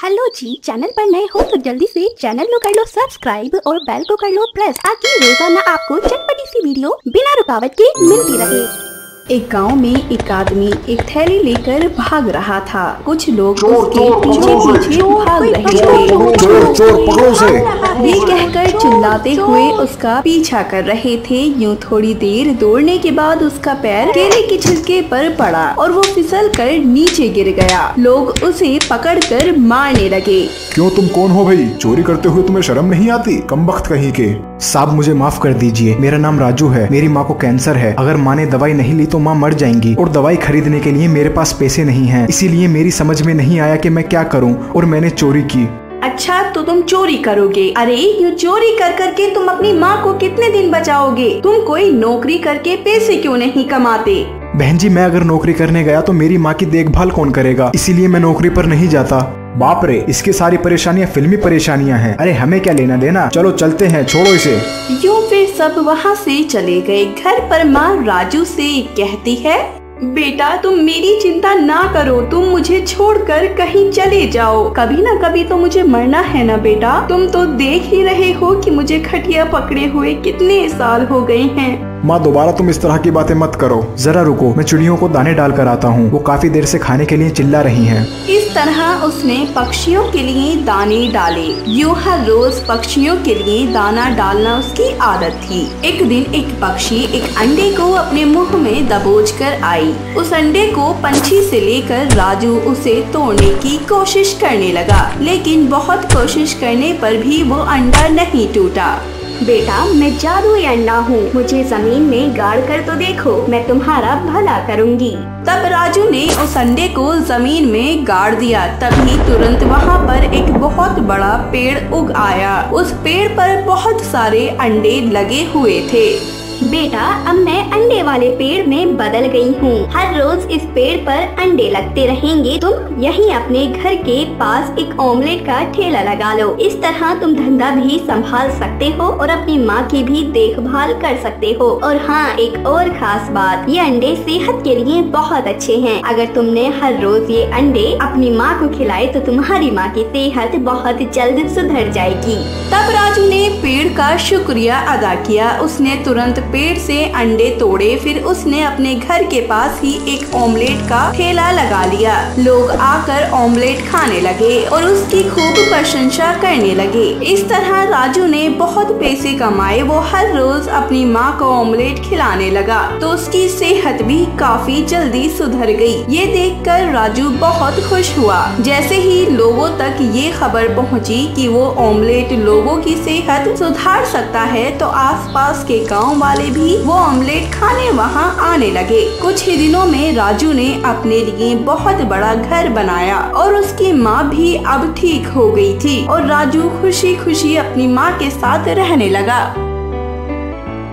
Hello जी, channel पर नए हो तो जल्दी से चैनल को कर लो सब्सक्राइब और बेल को कर लो प्रेस ताकि रोजाना आपको चटपटी सी वीडियो बिना रुकावट के मिलती रहे। एक गांव में एक आदमी एक थैली लेकर भाग रहा था। कुछ लोग उसके पीछे पीछे भाग रहे थे। ये कहकर चिल्लाते हुए उसका पीछा कर रहे थे। यूं थोड़ी देर दौड़ने के बाद उसका पैर केले के छिलके पर पड़ा और वो फिसल कर नीचे गिर गया। लोग उसे पकड़कर मारने लगे। क्यों, तुम कौन हो भाई? चोरी करते हुए तुम्हें शर्म नहीं आती? कमबख्त कहीं के। साहब मुझे माफ कर दीजिए, मेरा नाम राजू है। मेरी माँ को कैंसर है। अगर माँ ने दवाई नहीं ली तो माँ मर जाएंगी और दवाई खरीदने के लिए मेरे पास पैसे नहीं हैं। इसीलिए मेरी समझ में नहीं आया कि मैं क्या करूँ और मैंने चोरी की। अच्छा, तो तुम चोरी करोगे? अरे ये चोरी कर करके तुम अपनी माँ को कितने दिन बचाओगे? तुम कोई नौकरी करके पैसे क्यों नहीं कमाते? बहन जी, मैं अगर नौकरी करने गया तो मेरी माँ की देखभाल कौन करेगा? इसीलिए मैं नौकरी पर नहीं जाता। बाप रे, इसकी सारी परेशानियां फिल्मी परेशानियां हैं। अरे हमें क्या लेना देना, चलो चलते हैं, छोड़ो इसे। यूं फिर सब वहाँ से चले गए। घर पर माँ राजू से कहती है, बेटा तुम मेरी चिंता ना करो, तुम मुझे छोड़कर कहीं चले जाओ। कभी ना कभी तो मुझे मरना है ना बेटा। तुम तो देख ही रहे हो कि मुझे खटिया पकड़े हुए कितने साल हो गए हैं। माँ, दोबारा तुम इस तरह की बातें मत करो। जरा रुको, मैं चिड़ियों को दाने डाल कर आता हूँ। वो काफी देर से खाने के लिए चिल्ला रही हैं। इस तरह उसने पक्षियों के लिए दाने डाले। यूं हर रोज पक्षियों के लिए दाना डालना उसकी आदत थी। एक दिन एक पक्षी एक अंडे को अपने मुंह में दबोच कर आई। उस अंडे को पंछी से लेकर राजू उसे तोड़ने की कोशिश करने लगा, लेकिन बहुत कोशिश करने पर भी वो अंडा नहीं टूटा। बेटा, मैं जादुई अंडा हूँ, मुझे जमीन में गाड़ कर तो देखो, मैं तुम्हारा भला करूँगी। तब राजू ने उस अंडे को जमीन में गाड़ दिया। तभी तुरंत वहाँ पर एक बहुत बड़ा पेड़ उग आया। उस पेड़ पर बहुत सारे अंडे लगे हुए थे। बेटा, अब मैं अंडे वाले पेड़ में बदल गई हूँ। हर रोज इस पेड़ पर अंडे लगते रहेंगे। तुम यहीं अपने घर के पास एक ऑमलेट का ठेला लगा लो। इस तरह तुम धंधा भी संभाल सकते हो और अपनी माँ की भी देखभाल कर सकते हो। और हाँ, एक और खास बात, ये अंडे सेहत के लिए बहुत अच्छे हैं। अगर तुमने हर रोज ये अंडे अपनी माँ को खिलाए तो तुम्हारी माँ की सेहत बहुत जल्द सुधर जाएगी। तब राजू ने पेड़ का शुक्रिया अदा किया। उसने तुरंत पेड़ से अंडे तोड़े। फिर उसने अपने घर के पास ही एक ऑमलेट का ठेला लगा लिया। लोग आकर ऑमलेट खाने लगे और उसकी खूब प्रशंसा करने लगे। इस तरह राजू ने बहुत पैसे कमाए। वो हर रोज अपनी माँ को ऑमलेट खिलाने लगा तो उसकी सेहत भी काफी जल्दी सुधर गई। ये देखकर राजू बहुत खुश हुआ। जैसे ही लोगों तक ये खबर पहुँची कि वो ऑमलेट लोगों की सेहत सुधार सकता है तो आसपास के गाँव वाले भी वो ऑमलेट खाने वहाँ आने लगे। कुछ ही दिनों में राजू ने अपने लिए बहुत बड़ा घर बनाया और उसकी माँ भी अब ठीक हो गई थी और राजू खुशी खुशी अपनी माँ के साथ रहने लगा।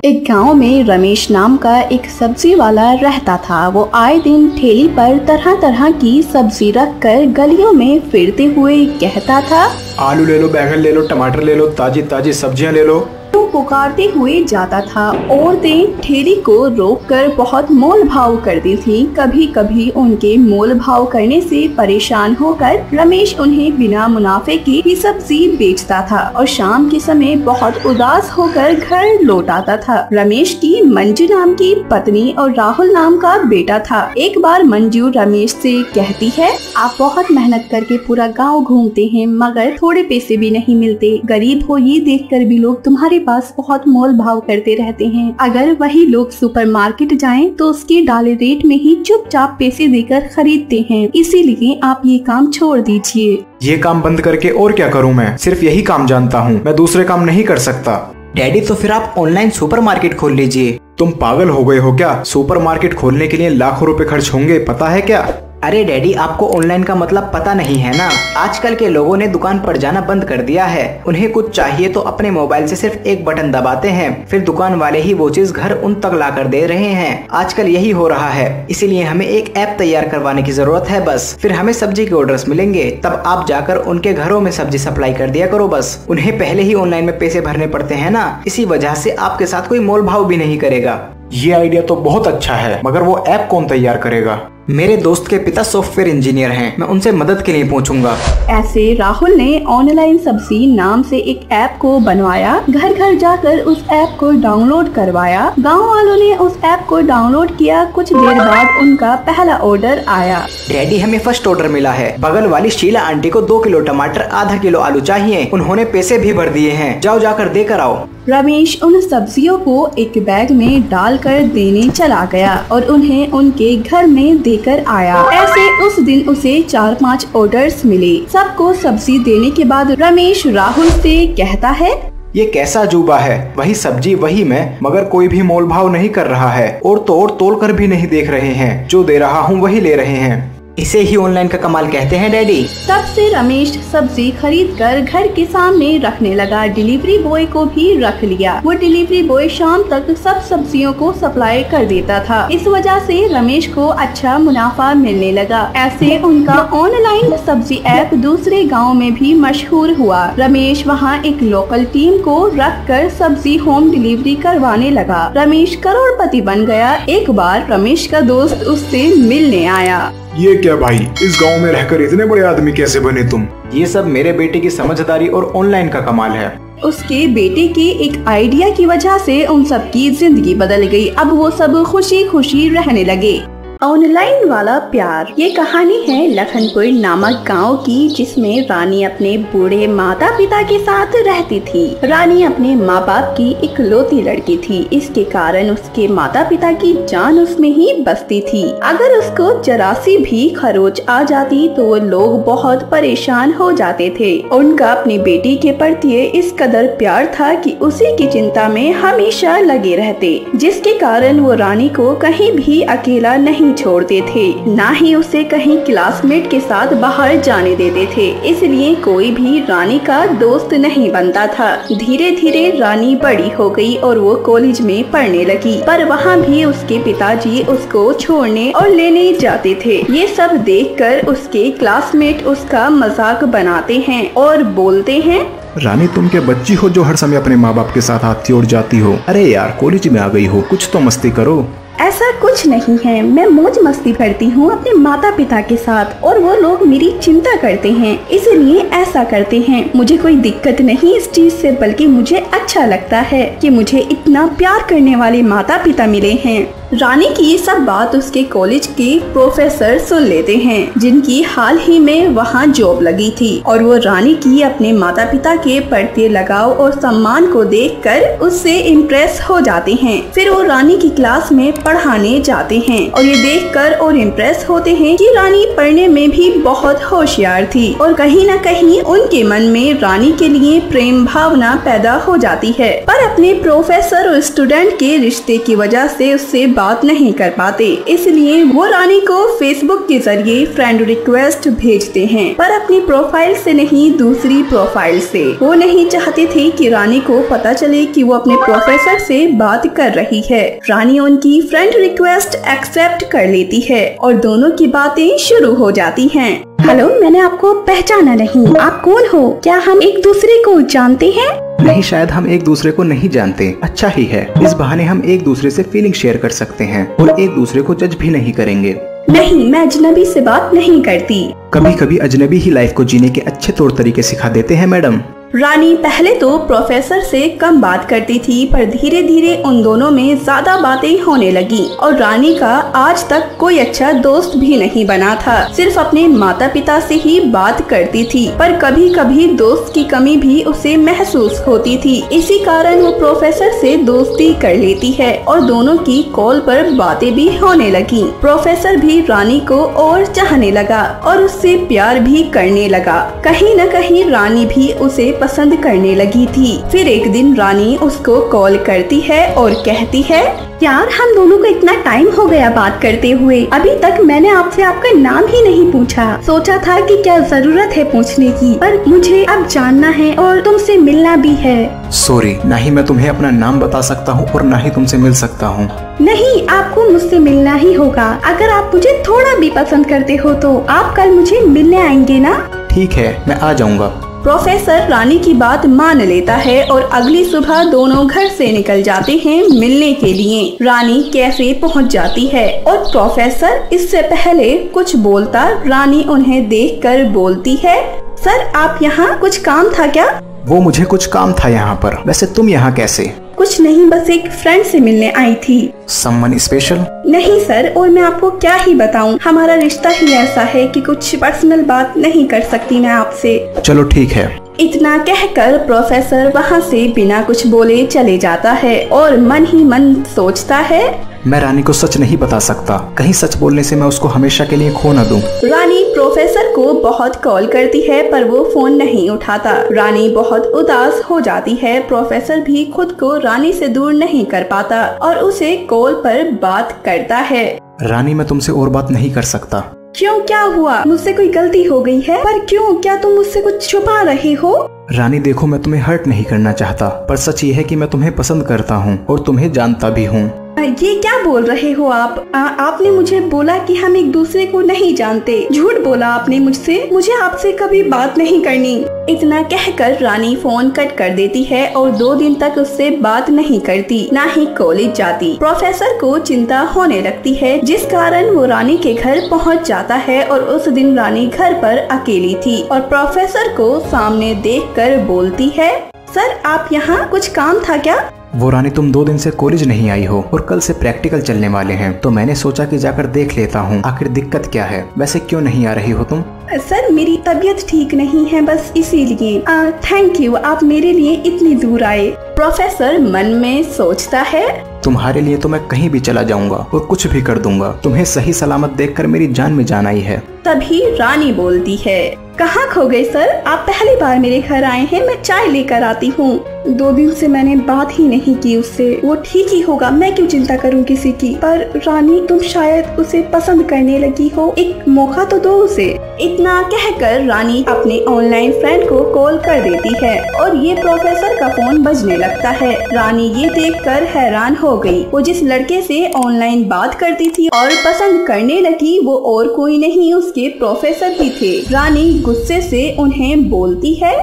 एक गांव में रमेश नाम का एक सब्जी वाला रहता था। वो आए दिन ठेली पर तरह तरह की सब्जी रखकर गलियों में फिरते हुए कहता था, आलू ले लो, बैंगन ले लो, टमाटर ले लो, ताजी ताजी सब्जियां ले लो। तो पुकारते हुए जाता था। औरतें ठेली को रोककर बहुत मोल भाव करती थीं। कभी कभी उनके मोल भाव करने से परेशान होकर रमेश उन्हें बिना मुनाफे के ही सब्जी बेचता था और शाम के समय बहुत उदास होकर घर लौट आता था। रमेश की मंजू नाम की पत्नी और राहुल नाम का बेटा था। एक बार मंजू रमेश से कहती है, आप बहुत मेहनत करके पूरा गाँव घूमते हैं मगर थोड़े पैसे भी नहीं मिलते। गरीब हो ये देखकर भी लोग तुम्हारे पास बहुत मोल भाव करते रहते हैं। अगर वही लोग सुपरमार्केट जाएं तो उसके डाले रेट में ही चुपचाप पैसे देकर खरीदते हैं। इसीलिए आप ये काम छोड़ दीजिए। ये काम बंद करके और क्या करूँ? मैं सिर्फ यही काम जानता हूँ, मैं दूसरे काम नहीं कर सकता। डैडी, तो फिर आप ऑनलाइन सुपरमार्केट खोल लीजिए। तुम पागल हो गए हो क्या? सुपरमार्केट खोलने के लिए लाखों रुपए खर्च होंगे, पता है क्या? अरे डैडी, आपको ऑनलाइन का मतलब पता नहीं है ना। आजकल के लोगों ने दुकान पर जाना बंद कर दिया है। उन्हें कुछ चाहिए तो अपने मोबाइल से सिर्फ एक बटन दबाते हैं, फिर दुकान वाले ही वो चीज घर उन तक ला कर दे रहे हैं। आजकल यही हो रहा है। इसीलिए हमें एक ऐप तैयार करवाने की जरूरत है बस। फिर हमें सब्जी के ऑर्डर्स मिलेंगे, तब आप जाकर उनके घरों में सब्जी सप्लाई कर दिया करो बस। उन्हें पहले ही ऑनलाइन में पैसे भरने पड़ते हैं ना, इसी वजह से आपके साथ कोई मोल भाव भी नहीं करेगा। ये आइडिया तो बहुत अच्छा है, मगर वो ऐप कौन तैयार करेगा? मेरे दोस्त के पिता सॉफ्टवेयर इंजीनियर हैं, मैं उनसे मदद के लिए पूछूंगा। ऐसे राहुल ने ऑनलाइन सब्जी नाम से एक ऐप को बनवाया। घर घर जाकर उस ऐप को डाउनलोड करवाया। गांव वालों ने उस ऐप को डाउनलोड किया। कुछ देर बाद उनका पहला ऑर्डर आया। डैडी, हमें फर्स्ट ऑर्डर मिला है। बगल वाली शीला आंटी को 2 किलो टमाटर, आधा किलो आलू चाहिए। उन्होंने पैसे भी भर दिए हैं, जाओ जाकर देकर आओ। रमेश उन सब्जियों को एक बैग में डालकर देने चला गया और उन्हें उनके घर में देकर आया। ऐसे उस दिन उसे 4-5 ऑर्डर्स मिले। सबको सब्जी देने के बाद रमेश राहुल से कहता है, ये कैसा अजूबा है, वही सब्जी वही मैं, मगर कोई भी मोल भाव नहीं कर रहा है और तोल कर भी नहीं देख रहे हैं। जो दे रहा हूँ वही ले रहे हैं। इसे ही ऑनलाइन का कमाल कहते हैं डैडी। तब से रमेश सब्जी खरीद कर घर के सामने रखने लगा। डिलीवरी बॉय को भी रख लिया। वो डिलीवरी बॉय शाम तक सब सब्जियों को सप्लाई कर देता था। इस वजह से रमेश को अच्छा मुनाफा मिलने लगा। ऐसे उनका ऑनलाइन सब्जी ऐप दूसरे गाँव में भी मशहूर हुआ। रमेश वहाँ एक लोकल टीम को रख कर सब्जी होम डिलीवरी करवाने लगा। रमेश करोड़पति बन गया। एक बार रमेश का दोस्त उससे मिलने आया। ये क्या भाई, इस गांव में रहकर इतने बड़े आदमी कैसे बने तुम? ये सब मेरे बेटे की समझदारी और ऑनलाइन का कमाल है। उसके बेटे के एक आइडिया की वजह से उन सब की जिंदगी बदल गई। अब वो सब खुशी खुशी रहने लगे। ऑनलाइन वाला प्यार। ये कहानी है लखनपुर नामक गांव की, जिसमें रानी अपने बूढ़े माता पिता के साथ रहती थी। रानी अपने माँ बाप की इकलौती लड़की थी। इसके कारण उसके माता पिता की जान उसमें ही बसती थी। अगर उसको जरा सी भी खरोच आ जाती तो वो लोग बहुत परेशान हो जाते थे। उनका अपनी बेटी के प्रति इस कदर प्यार था कि उसी की चिंता में हमेशा लगे रहते, जिसके कारण वो रानी को कहीं भी अकेला नहीं छोड़ते थे, ना ही उसे कहीं क्लासमेट के साथ बाहर जाने देते थे। इसलिए कोई भी रानी का दोस्त नहीं बनता था। धीरे धीरे रानी बड़ी हो गई और वो कॉलेज में पढ़ने लगी, पर वहाँ भी उसके पिताजी उसको छोड़ने और लेने जाते थे। ये सब देखकर उसके क्लासमेट उसका मजाक बनाते हैं और बोलते हैं, रानी तुम क्या बच्ची हो जो हर समय अपने माँ बाप के साथ हाथ जोड़ जाती हो? अरे यार, कॉलेज में आ गई हो, कुछ तो मस्ती करो। ऐसा कुछ नहीं है, मैं मौज मस्ती करती हूँ अपने माता पिता के साथ और वो लोग मेरी चिंता करते हैं, इसलिए ऐसा करते हैं। मुझे कोई दिक्कत नहीं इस चीज से, बल्कि मुझे अच्छा लगता है कि मुझे इतना प्यार करने वाले माता पिता मिले हैं। रानी की ये सब बात उसके कॉलेज के प्रोफेसर सुन लेते हैं, जिनकी हाल ही में वहाँ जॉब लगी थी, और वो रानी की अपने माता पिता के प्रति लगाव और सम्मान को देखकर उससे इम्प्रेस हो जाते हैं। फिर वो रानी की क्लास में पढ़ाने जाते हैं और ये देखकर और इम्प्रेस होते हैं कि रानी पढ़ने में भी बहुत होशियार थी और कहीं न कहीं उनके मन में रानी के लिए प्रेम भावना पैदा हो जाती है। पर अपने प्रोफेसर और स्टूडेंट के रिश्ते की वजह से उससे बात नहीं कर पाते, इसलिए वो रानी को फेसबुक के जरिए फ्रेंड रिक्वेस्ट भेजते हैं, पर अपनी प्रोफाइल से नहीं, दूसरी प्रोफाइल से। वो नहीं चाहते थे कि रानी को पता चले कि वो अपने प्रोफेसर से बात कर रही है। रानी उनकी फ्रेंड रिक्वेस्ट एक्सेप्ट कर लेती है और दोनों की बातें शुरू हो जाती हैं। हेलो, मैंने आपको पहचाना नहीं, आप कौन हो? क्या हम एक दूसरे को जानते हैं? नहीं, शायद हम एक दूसरे को नहीं जानते। अच्छा ही है, इस बहाने हम एक दूसरे से फीलिंग शेयर कर सकते हैं और एक दूसरे को जज भी नहीं करेंगे। नहीं, मैं अजनबी से बात नहीं करती। कभी कभी अजनबी ही लाइफ को जीने के अच्छे तौर तरीके सिखा देते हैं मैडम। रानी पहले तो प्रोफेसर से कम बात करती थी, पर धीरे धीरे उन दोनों में ज्यादा बातें होने लगी और रानी का आज तक कोई अच्छा दोस्त भी नहीं बना था। सिर्फ अपने माता पिता से ही बात करती थी, पर कभी कभी दोस्त की कमी भी उसे महसूस होती थी। इसी कारण वो प्रोफेसर से दोस्ती कर लेती है और दोनों की कॉल पर बातें भी होने लगी। प्रोफेसर भी रानी को और चाहने लगा और उससे प्यार भी करने लगा। कहीं न कहीं रानी भी उसे पसंद करने लगी थी। फिर एक दिन रानी उसको कॉल करती है और कहती है, यार, हम दोनों को इतना टाइम हो गया बात करते हुए, अभी तक मैंने आपसे आपका नाम ही नहीं पूछा। सोचा था कि क्या जरूरत है पूछने की, पर मुझे अब जानना है और तुमसे मिलना भी है। सॉरी, ना ही मैं तुम्हें अपना नाम बता सकता हूँ और ना ही तुमसे मिल सकता हूँ। नहीं, आपको मुझसे मिलना ही होगा। अगर आप मुझे थोड़ा भी पसंद करते हो तो आप कल मुझे मिलने आएंगे ना? ठीक है, मैं आ जाऊँगा। प्रोफेसर रानी की बात मान लेता है और अगली सुबह दोनों घर से निकल जाते हैं मिलने के लिए। रानी कैफे पहुंच जाती है और प्रोफेसर इससे पहले कुछ बोलता रानी उन्हें देखकर बोलती है, सर आप यहाँ कुछ काम था क्या? वो मुझे कुछ काम था यहाँ पर, वैसे तुम यहाँ कैसे? कुछ नहीं, बस एक फ्रेंड से मिलने आई थी। Someone special? नहीं सर, और मैं आपको क्या ही बताऊं, हमारा रिश्ता ही ऐसा है कि कुछ पर्सनल बात नहीं कर सकती मैं आपसे। चलो ठीक है। इतना कहकर प्रोफेसर वहाँ से बिना कुछ बोले चले जाता है और मन ही मन सोचता है, मैं रानी को सच नहीं बता सकता, कहीं सच बोलने से मैं उसको हमेशा के लिए खो न दूं। रानी प्रोफेसर को बहुत कॉल करती है पर वो फोन नहीं उठाता। रानी बहुत उदास हो जाती है। प्रोफेसर भी खुद को रानी से दूर नहीं कर पाता और उसे कॉल पर बात करता है। रानी मैं तुमसे और बात नहीं कर सकता। क्यों, क्या हुआ? मुझसे कोई गलती हो गई है? पर क्यों, क्या तुम मुझसे कुछ छुपा रहे हो? रानी देखो, मैं तुम्हें हर्ट नहीं करना चाहता, पर सच ये है कि मैं तुम्हें पसंद करता हूँ और तुम्हें जानता भी हूँ। ये क्या बोल रहे हो आप? आपने मुझे बोला कि हम एक दूसरे को नहीं जानते। झूठ बोला आपने मुझसे, मुझे आपसे कभी बात नहीं करनी। इतना कहकर रानी फोन कट कर देती है और 2 दिन तक उससे बात नहीं करती, ना ही कॉलेज जाती। प्रोफेसर को चिंता होने लगती है, जिस कारण वो रानी के घर पहुंच जाता है और उस दिन रानी घर पर अकेली थी और प्रोफेसर को सामने देखकर बोलती है, सर आप यहाँ कुछ काम था क्या? वो रानी, तुम 2 दिन से कॉलेज नहीं आई हो और कल से प्रैक्टिकल चलने वाले हैं, तो मैंने सोचा कि जाकर देख लेता हूँ आखिर दिक्कत क्या है। वैसे क्यों नहीं आ रही हो तुम? सर मेरी तबीयत ठीक नहीं है, बस इसीलिए। थैंक यू, आप मेरे लिए इतनी दूर आए। प्रोफेसर मन में सोचता है, तुम्हारे लिए तो मैं कहीं भी चला जाऊंगा और कुछ भी कर दूंगा। तुम्हें सही सलामत देखकर मेरी जान में जान आई है। तभी रानी बोलती है, कहाँ खो गए सर? आप पहली बार मेरे घर आए हैं, मैं चाय लेकर आती हूँ। 2 दिन से मैंने बात ही नहीं की उससे। वो ठीक ही होगा, मैं क्यों चिंता करूँ किसी की। पर रानी तुम शायद उसे पसंद करने लगी हो, एक मौका तो दो उसे। इतना कहकर रानी अपने ऑनलाइन फ्रेंड को कॉल कर देती है और ये प्रोफेसर का फोन बजने लगता है। रानी ये देखकर हैरान हो गई। वो जिस लड़के से ऑनलाइन बात करती थी और पसंद करने लगी वो और कोई नहीं उसके प्रोफेसर ही थे। रानी गुस्से से उन्हें बोलती है,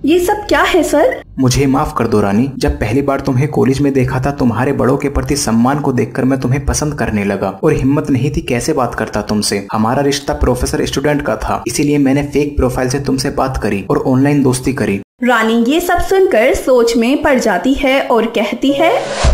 ये सब क्या है सर? मुझे माफ कर दो रानी, जब पहली बार तुम्हें कॉलेज में देखा था तुम्हारे बड़ों के प्रति सम्मान को देखकर मैं तुम्हें पसंद करने लगा और हिम्मत नहीं थी कैसे बात करता तुमसे। हमारा रिश्ता प्रोफेसर स्टूडेंट का था, इसीलिए मैंने फेक प्रोफाइल से तुमसे बात करी और ऑनलाइन दोस्ती करी। रानी ये सब सुनकर सोच में पड़ जाती है और कहती है,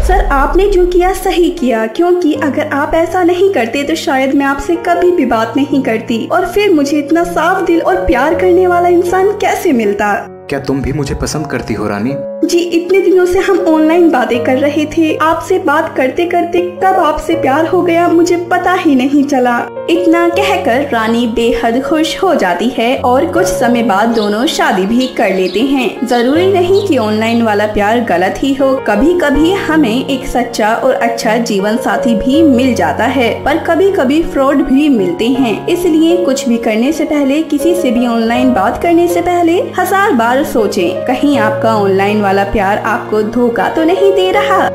सर आपने जो किया सही किया, क्योंकि अगर आप ऐसा नहीं करते तो शायद मैं आपसे कभी भी बात नहीं करती और फिर मुझे इतना साफ दिल और प्यार करने वाला इंसान कैसे मिलता। क्या तुम भी मुझे पसंद करती हो रानी? जी, इतने दिनों से हम ऑनलाइन बातें कर रहे थे, आपसे बात करते करते कब आपसे प्यार हो गया मुझे पता ही नहीं चला। इतना कहकर रानी बेहद खुश हो जाती है और कुछ समय बाद दोनों शादी भी कर लेते हैं। जरूरी नहीं कि ऑनलाइन वाला प्यार गलत ही हो, कभी कभी हमें एक सच्चा और अच्छा जीवन साथी भी मिल जाता है, पर कभी कभी फ्रॉड भी मिलते हैं। इसलिए कुछ भी करने से पहले, किसी से भी ऑनलाइन बात करने से पहले 1000 बार सोचें, कहीं आपका ऑनलाइन वाला प्यार आपको धोखा तो नहीं दे रहा।